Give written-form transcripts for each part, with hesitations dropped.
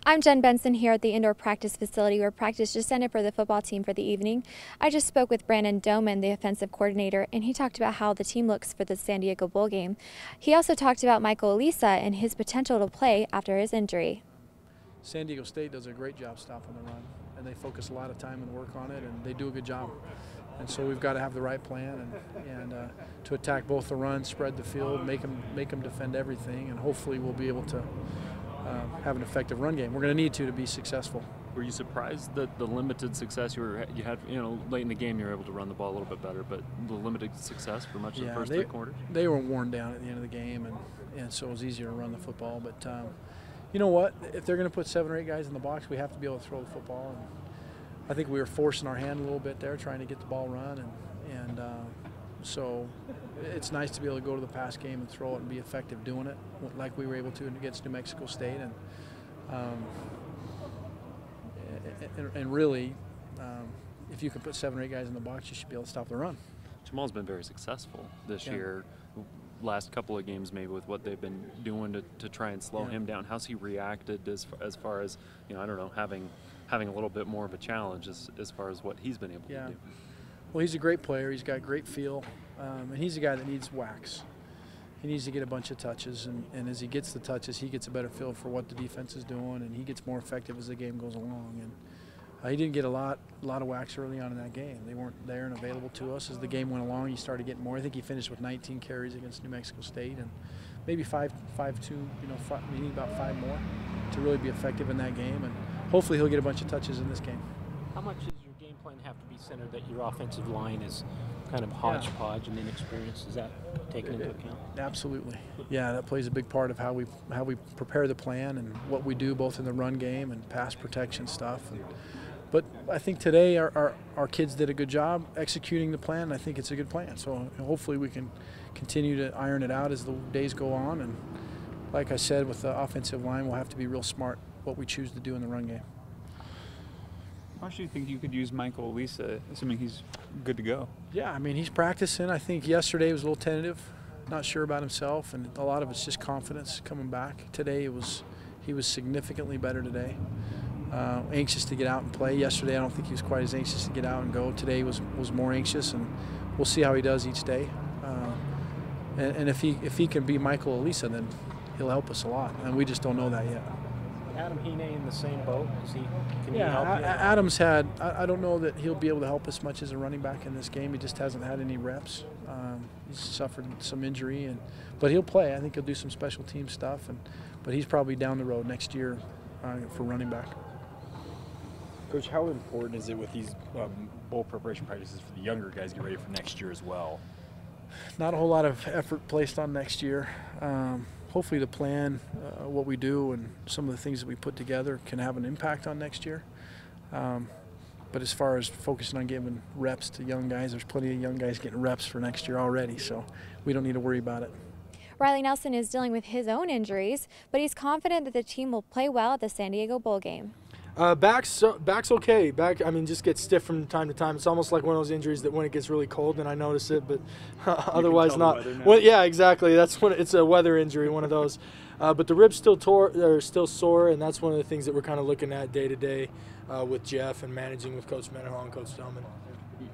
I'm Jen Benson here at the indoor practice facility where practice just ended for the football team for the evening. I just spoke with Brandon Doman, the offensive coordinator, and he talked about how the team looks for the San Diego Bowl game. He also talked about Michael Alisa and his potential to play after his injury. San Diego State does a great job stopping the run, and they focus a lot of time and work on it, and they do a good job. And so we've got to have the right plan and to attack both the run, spread the field, make them defend everything, and hopefully we'll be able to have an effective run game. We're going to need to be successful. Were you surprised that the limited success you had, late in the game you were able to run the ball a little bit better, but the limited success for much of the first 3 quarters? They were worn down at the end of the game, and so it was easier to run the football. But you know what? If they're going to put 7 or 8 guys in the box, we have to be able to throw the football. And I think we were forcing our hand a little bit there, trying to get the ball run, and so it's nice to be able to go to the pass game and throw it and be effective doing it, like we were able to against New Mexico State. And really, if you can put 7 or 8 guys in the box, you should be able to stop the run. Jamal's been very successful this year. Last couple of games, maybe with what they've been doing to try and slow him down. How's he reacted as far as I don't know, having a little bit more of a challenge as far as what he's been able to do? Well, he's a great player. He's got great feel, and he's a guy that needs wax. He needs to get a bunch of touches, and as he gets the touches, he gets a better feel for what the defense is doing, and he gets more effective as the game goes along. And he didn't get a lot of wax early on in that game. They weren't there and available to us. As the game went along, he started getting more. I think he finished with 19 carries against New Mexico State, and maybe 5-2. We need about 5 more to really be effective in that game, and hopefully he'll get a bunch of touches in this game. How much does your game plan have to be centered that your offensive line is kind of hodgepodge and inexperienced? Is that taken into account? Absolutely. Yeah, that plays a big part of how we prepare the plan and what we do both in the run game and pass protection stuff. But I think today our kids did a good job executing the plan. I think it's a good plan. So hopefully we can continue to iron it out as the days go on. And like I said, with the offensive line, we'll have to be real smart what we choose to do in the run game. How much do you think you could use Michael Alisa, assuming he's good to go? Yeah, I mean, he's practicing. I think yesterday was a little tentative, not sure about himself, and a lot of it's just confidence coming back. Today he was significantly better today. Anxious to get out and play. Yesterday I don't think he was quite as anxious to get out and go. Today he was more anxious, and we'll see how he does each day. And if he can be Michael Alisa, then he'll help us a lot, and we just don't know that yet. Adam Hine in the same boat? Can he help you? Adam's had, I don't know that he'll be able to help us much as a running back in this game. He just hasn't had any reps. He's suffered some injury, but he'll play. I think he'll do some special team stuff, but he's probably down the road next year for running back. Coach, how important is it with these bowl preparation practices for the younger guys to get ready for next year as well? Not a whole lot of effort placed on next year. Hopefully the plan, what we do, and some of the things that we put together can have an impact on next year. But as far as focusing on giving reps to young guys, there's plenty of young guys getting reps for next year already, so we don't need to worry about it. Riley Nelson is dealing with his own injuries, but he's confident that the team will play well at the San Diego Bowl game. Back's okay. Back, I mean, just gets stiff from time to time. It's almost like one of those injuries that when it gets really cold, then I notice it, but otherwise not. Well, yeah, exactly. That's when it's a weather injury, one of those. But the ribs still sore, and that's one of the things that we're kind of looking at day to day with Jeff and managing with Coach Mendenhall and Coach Doman.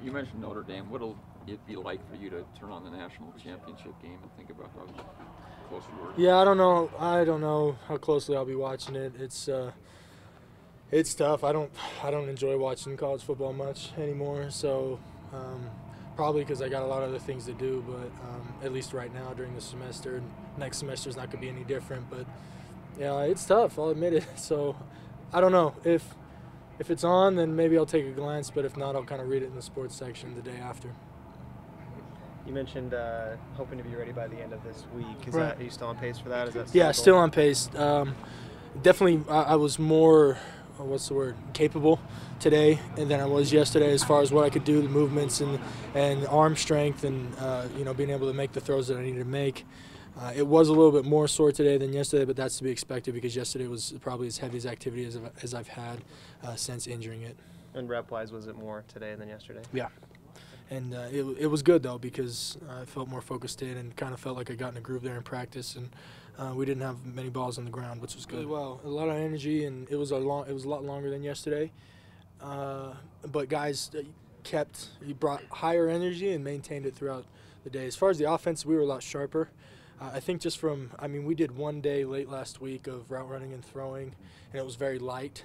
You mentioned Notre Dame. What'll it be like for you to turn on the national championship game and think about how close you were? Yeah, I don't know how closely I'll be watching it. It's tough. I don't enjoy watching college football much anymore. So probably because I got a lot of other things to do. But at least right now during the semester, next semester's not gonna be any different. But yeah, it's tough. I'll admit it. So I don't know if it's on, then maybe I'll take a glance. But if not, I'll kind of read it in the sports section the day after. You mentioned hoping to be ready by the end of this week. Right. Are you still on pace for that? Is that yeah, still on pace. Definitely, I was more. What's the word? Capable today than I was yesterday, as far as what I could do, the movements and arm strength, and being able to make the throws that I needed to make. It was a little bit more sore today than yesterday, but that's to be expected because yesterday was probably as heavy as activity as I've had since injuring it. And rep-wise, was it more today than yesterday? Yeah. And it was good, though, because I felt more focused in and kind of felt like I got in a groove there in practice. And we didn't have many balls on the ground, which was good. Well, a lot of energy, and it was a lot longer than yesterday. But guys brought higher energy and maintained it throughout the day. As far as the offense, we were a lot sharper. I think just we did one day late last week of route running and throwing, and it was very light.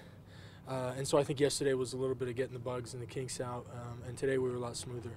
And so I think yesterday was a little bit of getting the bugs and the kinks out, and today we were a lot smoother.